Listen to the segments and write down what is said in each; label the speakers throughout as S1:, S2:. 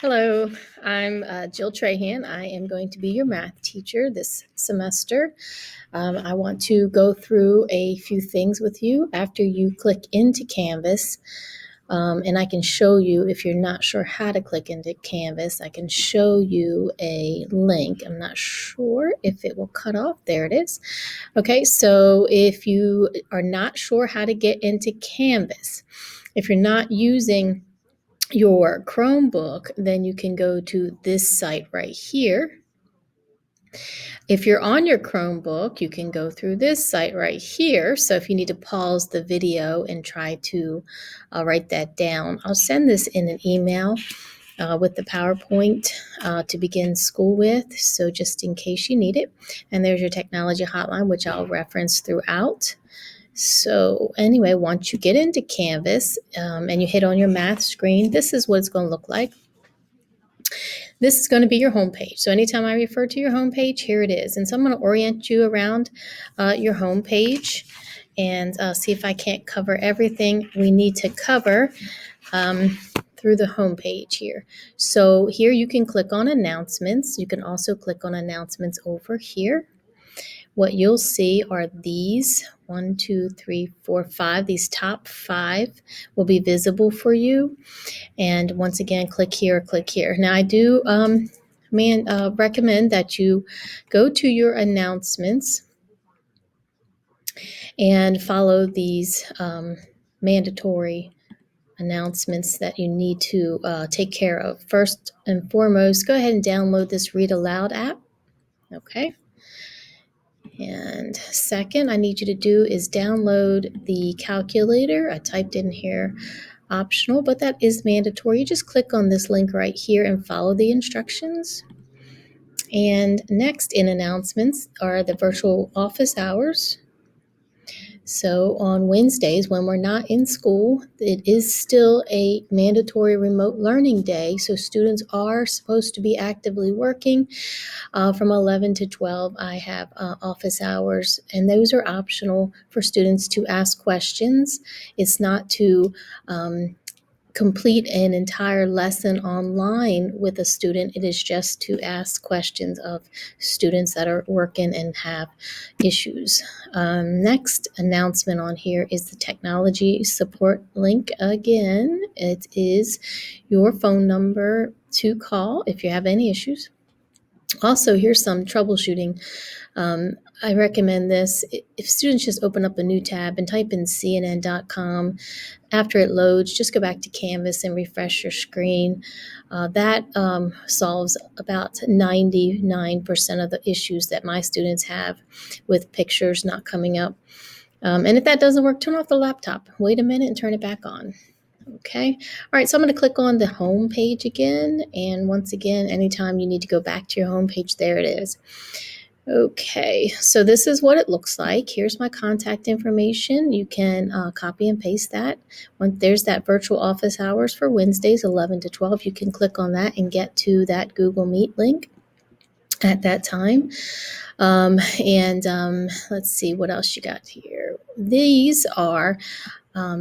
S1: Hello, I'm Jill Trahan. I am going to be your math teacher this semester. I want to go through a few things with you after you click into Canvas. And I can show you, if you're not sure how to click into Canvas, I can show you a link. I'm not sure if it will cut off. There it is. Okay, so if you are not sure how to get into Canvas, if you're not using your Chromebook, then you can go to this site right here. If you're on your Chromebook, you can go through this site right here. So if you need to pause the video and try to write that down, I'll send this in an email with the PowerPoint to begin school with. So just in case you need it. And there's your technology hotline, which I'll reference throughout. So anyway, once you get into Canvas and you hit on your math screen, this is what it's going to look like. This is going to be your home page. So anytime I refer to your home page, here it is. And so I'm going to orient you around your home page and see if I can't cover everything we need to cover through the home page here. So here you can click on announcements. You can also click on announcements over here. What you'll see are these 1, 2, 3, 4, 5. These top 5 will be visible for you. And once again, click here, click here. Now, I do recommend that you go to your announcements and follow these mandatory announcements that you need to take care of. First and foremost, go ahead and download this Read Aloud app. Okay. And second, I need you to do is download the calculator. I typed in here optional, but that is mandatory. You just click on this link right here and follow the instructions. And next in announcements are the virtual office hours. So on Wednesdays, when we're not in school, it is still a mandatory remote learning day. So students are supposed to be actively working. From 11 to 12, I have office hours, and those are optional for students to ask questions. It's not to complete an entire lesson online with a student. It is just to ask questions of students that are working and have issues. Next announcement on here is the technology support link again. It is your phone number to call if you have any issues. Also, here's some troubleshooting. I recommend this. If students just open up a new tab and type in cnn.com, after it loads, just go back to Canvas and refresh your screen. That solves about 99% of the issues that my students have with pictures not coming up. And if that doesn't work, turn off the laptop. Wait a minute and turn it back on. Okay. All right. So I'm going to click on the home page again. And once again, anytime you need to go back to your home page, there it is. Okay. So this is what it looks like. Here's my contact information. You can copy and paste that. There's that virtual office hours for Wednesdays, 11 to 12. You can click on that and get to that Google Meet link at that time. Let's see what else you got here. These are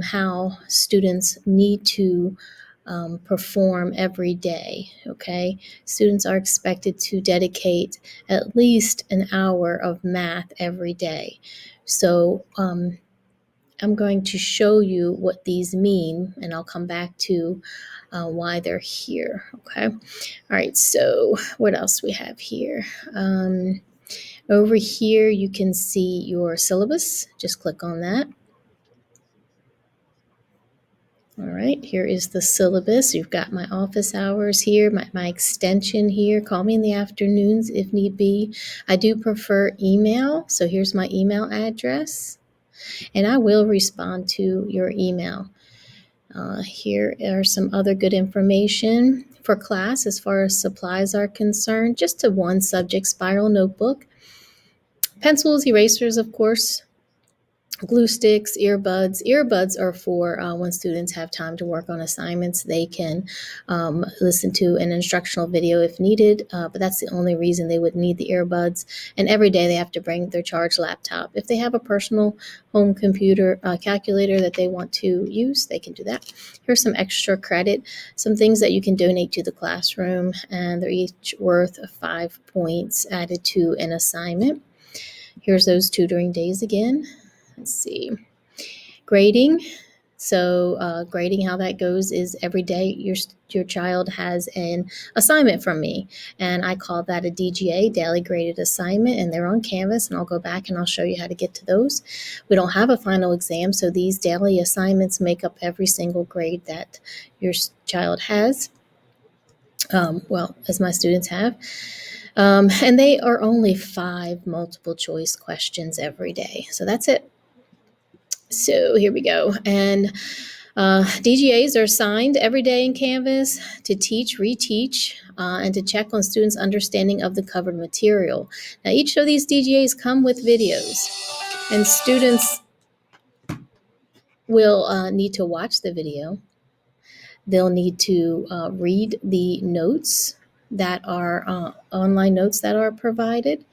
S1: how students need to perform every day. Okay, students are expected to dedicate at least an hour of math every day. So I'm going to show you what these mean, and I'll come back to why they're here. Okay, all right. So what else we have here? Over here, you can see your syllabus. Just click on that. All right, here is the syllabus. You've got my office hours here, my extension here. Call me in the afternoons if need be. I do prefer email, so here's my email address, and I will respond to your email. Here are some other good information for class as far as supplies are concerned. Just to one subject, spiral notebook, pencils, erasers, of course, Glue sticks, earbuds. Earbuds are for when students have time to work on assignments. They can listen to an instructional video if needed, but that's the only reason they would need the earbuds. And every day they have to bring their charged laptop. If they have a personal home computer calculator that they want to use, they can do that. Here's some extra credit, some things that you can donate to the classroom, and they're each worth 5 points added to an assignment. Here's those tutoring days again. Let's see. Grading. So grading, how that goes is every day your child has an assignment from me, and I call that a DGA, daily graded assignment, and they're on Canvas, and I'll go back and I'll show you how to get to those. We don't have a final exam, so these daily assignments make up every single grade that your child has. Well, as my students have. And they are only 5 multiple choice questions every day. So that's it. So here we go. And DGAs are assigned every day in Canvas to teach, reteach, and to check on students' understanding of the covered material. Now, each of these DGAs come with videos, and students will need to watch the video. They'll need to read the notes that are online notes that are provided,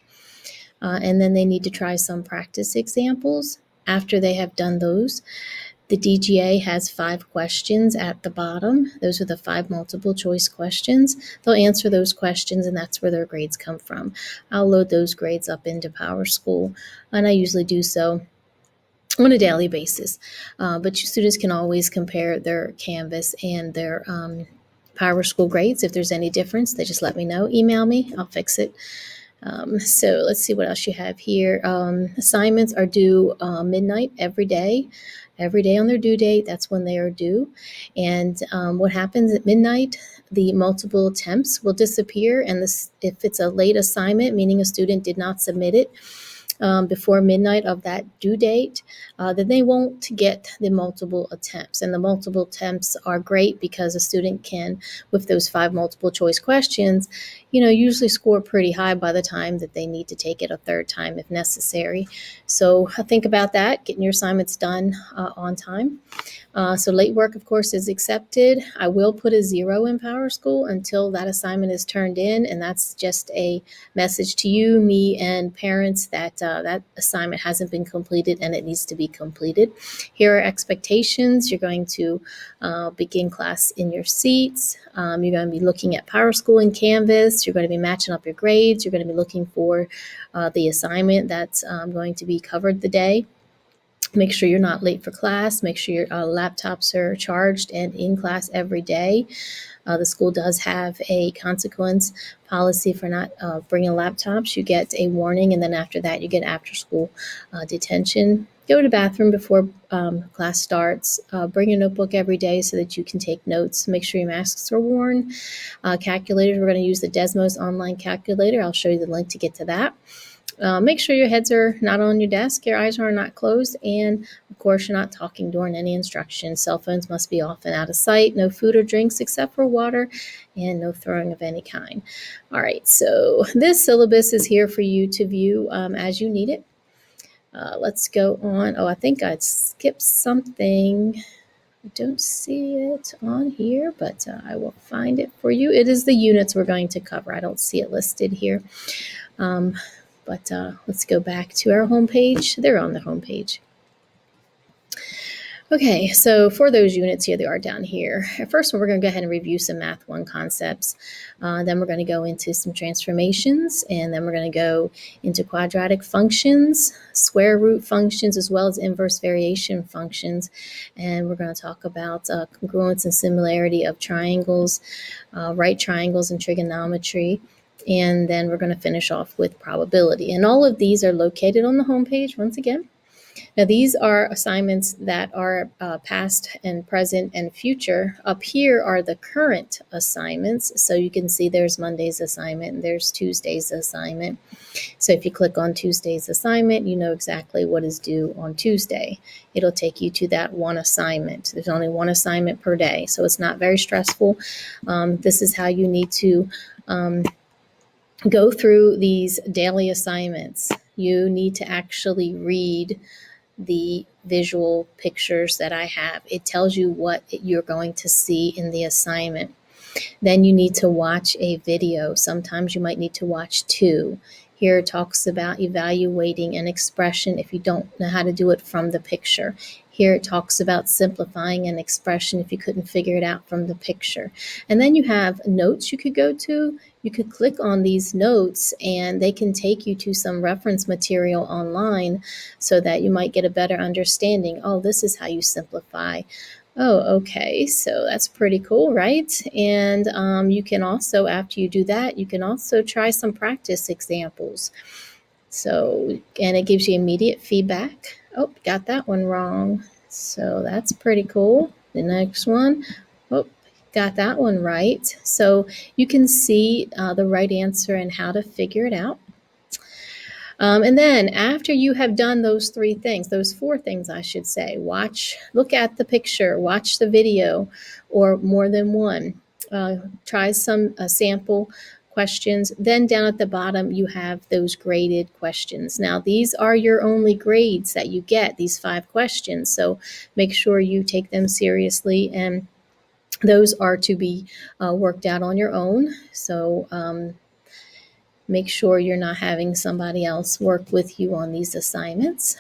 S1: and then they need to try some practice examples. After they have done those, the DGA has 5 questions at the bottom. Those are the 5 multiple choice questions. They'll answer those questions, and that's where their grades come from. I'll load those grades up into PowerSchool, and I usually do so on a daily basis. But students can always compare their Canvas and their PowerSchool grades. If there's any difference, they just let me know. Email me. I'll fix it. So let's see what else you have here. Assignments are due midnight every day. Every day on their due date, that's when they are due. And what happens at midnight, the multiple attempts will disappear. And if it's a late assignment, meaning a student did not submit it before midnight of that due date, then they won't get the multiple attempts. And the multiple attempts are great because a student can, with those 5 multiple choice questions, usually score pretty high by the time that they need to take it a third time if necessary. So think about that, getting your assignments done on time. So late work, of course, is accepted. I will put a 0 in PowerSchool until that assignment is turned in, and that's just a message to you, me, and parents that that assignment hasn't been completed and it needs to be completed. Here are expectations. You're going to begin class in your seats. You're going to be looking at PowerSchool and Canvas. You're going to be matching up your grades. You're going to be looking for the assignment that's going to be covered the day. Make sure you're not late for class. Make sure your laptops are charged and in class every day. The school does have a consequence policy for not bringing laptops. You get a warning, and then after that, you get after school detention. Go to the bathroom before class starts. Bring your notebook every day so that you can take notes. Make sure your masks are worn. Calculators, we're going to use the Desmos online calculator. I'll show you the link to get to that. Make sure your heads are not on your desk, your eyes are not closed, and of course you're not talking during any instruction. Cell phones must be off and out of sight. No food or drinks except for water, and no throwing of any kind. All right, so this syllabus is here for you to view as you need it. Let's go on. Oh, I think I skipped something. I don't see it on here, but I will find it for you. It is the units we're going to cover. I don't see it listed here. But let's go back to our homepage. They're on the homepage. Okay, so for those units here, they are down here. First one, we're going to go ahead and review some Math 1 concepts. Then we're going to go into some transformations, and then we're going to go into quadratic functions, square root functions, as well as inverse variation functions. And we're going to talk about congruence and similarity of triangles, right triangles, and trigonometry. And then we're going to finish off with probability. And all of these are located on the homepage once again. Now, these are assignments that are past and present and future. Up here are the current assignments. So you can see there's Monday's assignment and there's Tuesday's assignment. So if you click on Tuesday's assignment, you know exactly what is due on Tuesday. It'll take you to that one assignment. There's only one assignment per day, so it's not very stressful. This is how you need to go through these daily assignments. You need to actually read the visual pictures that I have. It tells you what you're going to see in the assignment. Then you need to watch a video. Sometimes you might need to watch two. Here it talks about evaluating an expression if you don't know how to do it from the picture. Here it talks about simplifying an expression if you couldn't figure it out from the picture. And then you have notes you could go to. You could click on these notes and they can take you to some reference material online so that you might get a better understanding. Oh, this is how you simplify. Oh, okay. So that's pretty cool, right? And you can also, after you do that, you can also try some practice examples. So, and it gives you immediate feedback. Oh, got that one wrong. So that's pretty cool. The next one. Oh, got that one right. So you can see the right answer and how to figure it out. And then after you have done those three things, those four things, I should say, look at the picture, watch the video, or more than one. Try some sample questions. Then down at the bottom, you have those graded questions. Now, these are your only grades that you get, these 5 questions. So make sure you take them seriously, and those are to be worked out on your own. So make sure you're not having somebody else work with you on these assignments.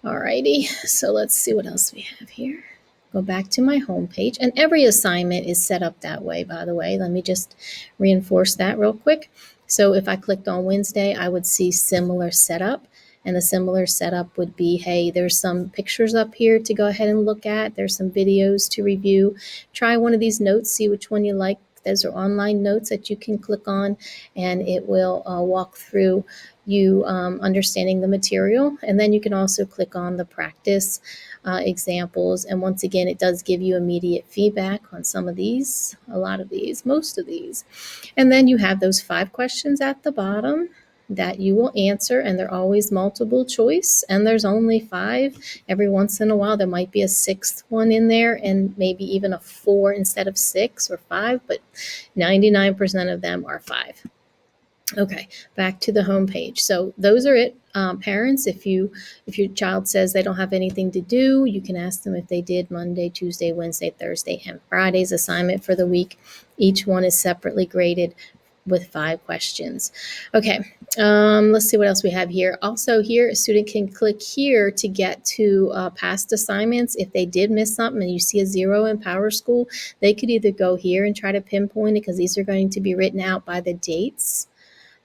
S1: Alrighty, so let's see what else we have here. Go back to my home page, and every assignment is set up that way, by the way. Let me just reinforce that real quick. So if I clicked on Wednesday, I would see similar setup. And a similar setup would be, hey, there's some pictures up here to go ahead and look at. There's some videos to review. Try one of these notes, see which one you like. Those are online notes that you can click on, and it will walk through you understanding the material. And then you can also click on the practice examples. And once again, it does give you immediate feedback on some of these, a lot of these, most of these. And then you have those 5 questions at the bottom that you will answer, and they're always multiple choice, and there's only 5. Every once in a while there might be a 6th one in there, and maybe even a 4 instead of 6 or 5, but 99% of them are 5. Okay, back to the home page. So those are it. Parents, if your child says they don't have anything to do, you can ask them if they did Monday, Tuesday, Wednesday, Thursday, and Friday's assignment for the week. Each one is separately graded with 5 questions. Okay, let's see what else we have here. Also here, a student can click here to get to past assignments. If they did miss something and you see a 0 in PowerSchool, they could either go here and try to pinpoint it, because these are going to be written out by the dates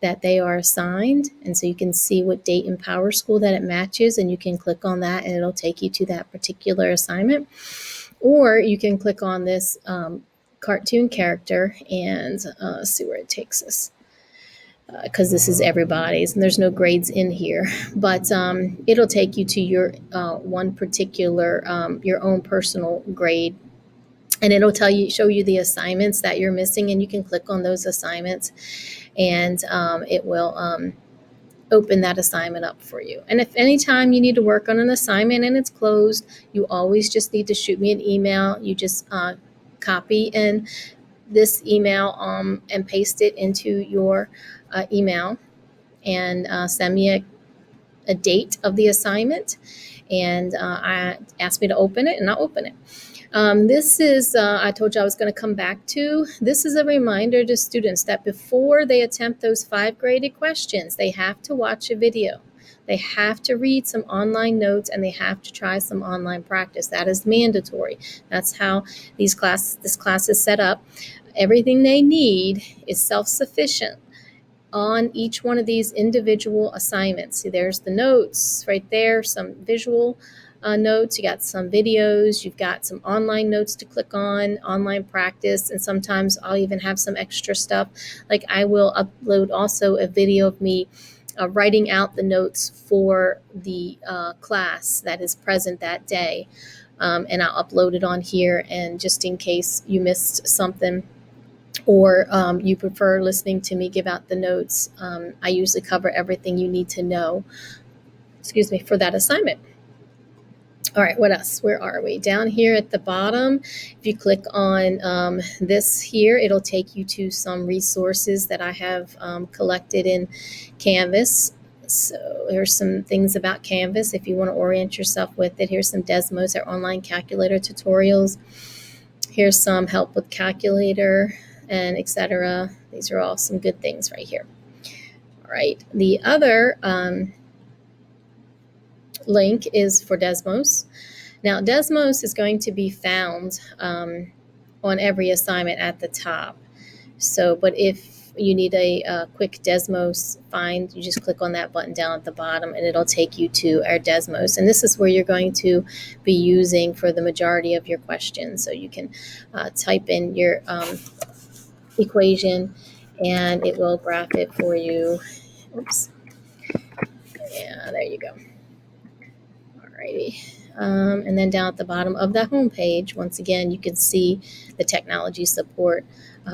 S1: that they are assigned. And so you can see what date in PowerSchool that it matches, and you can click on that and it'll take you to that particular assignment. Or you can click on this cartoon character and see where it takes us, because this is everybody's and there's no grades in here, but it'll take you to your one particular your own personal grade, and it'll show you the assignments that you're missing, and you can click on those assignments, and it will open that assignment up for you. And if anytime you need to work on an assignment and it's closed, you always just need to shoot me an email. You just copy in this email and paste it into your email, and send me a date of the assignment, and I ask me to open it, and I'll open it. This is, I told you I was going to come back to. This is a reminder to students that before they attempt those 5 graded questions, they have to watch a video. They have to read some online notes, and they have to try some online practice. That is mandatory. That's how this class is set up. Everything they need is self-sufficient on each one of these individual assignments. See, there's the notes right there, some visual notes, you got some videos, you've got some online notes to click on, online practice, and sometimes I'll even have some extra stuff. Like I will upload also a video of me writing out the notes for the class that is present that day, and I'll upload it on here, and just in case you missed something, or you prefer listening to me give out the notes, I usually cover everything you need to know, for that assignment. All right, what else? Where are we? Down here at the bottom, if you click on this here, it'll take you to some resources that I have collected in Canvas. So here's some things about Canvas if you want to orient yourself with it. Here's some Desmos, our online calculator tutorials. Here's some help with calculator and etc. These are all some good things right here. All right. The other link is for Desmos. Now, Desmos is going to be found on every assignment at the top. So, but if you need a quick Desmos find, you just click on that button down at the bottom and it'll take you to our Desmos. And this is where you're going to be using for the majority of your questions. So you can type in your equation and it will graph it for you. Oops. Yeah, there you go. Alrighty. And then down at the bottom of that home page, once again, you can see the technology support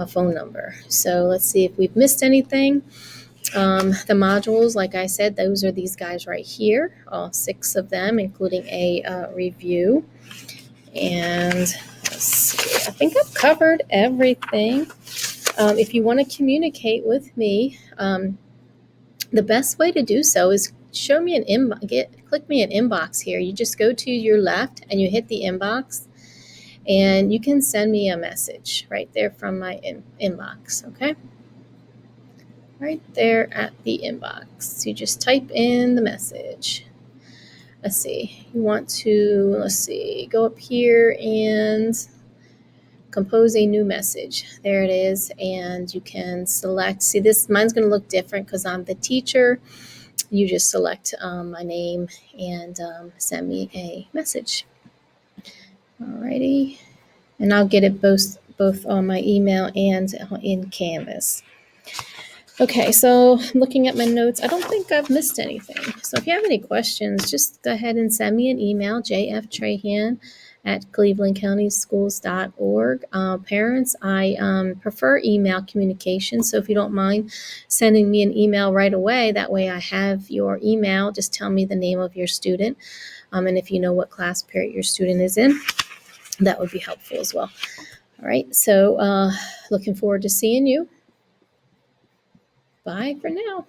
S1: phone number. So let's see if we've missed anything. The modules, like I said, those are these guys right here, all 6 of them, including a review. And let's see, I think I've covered everything. If you want to communicate with me, the best way to do so is show me an inbox. Click me an inbox here. You just go to your left and you hit the inbox, and you can send me a message right there from my inbox. Okay, right there at the inbox. You just type in the message. Let's see. You want to go up here and compose a new message. There it is, and you can select. See, this mine's going to look different because I'm the teacher. You just select my name and send me a message. Alrighty, and I'll get it both on my email and in Canvas. Okay, so I'm looking at my notes. I don't think I've missed anything. So if you have any questions, just go ahead and send me an email, jftrahan@clevelandcountyschools.org. Parents, I prefer email communication, so if you don't mind sending me an email right away, that way I have your email. Just tell me the name of your student, and if you know what class period your student is in, that would be helpful as well. All right, so looking forward to seeing you. Bye for now.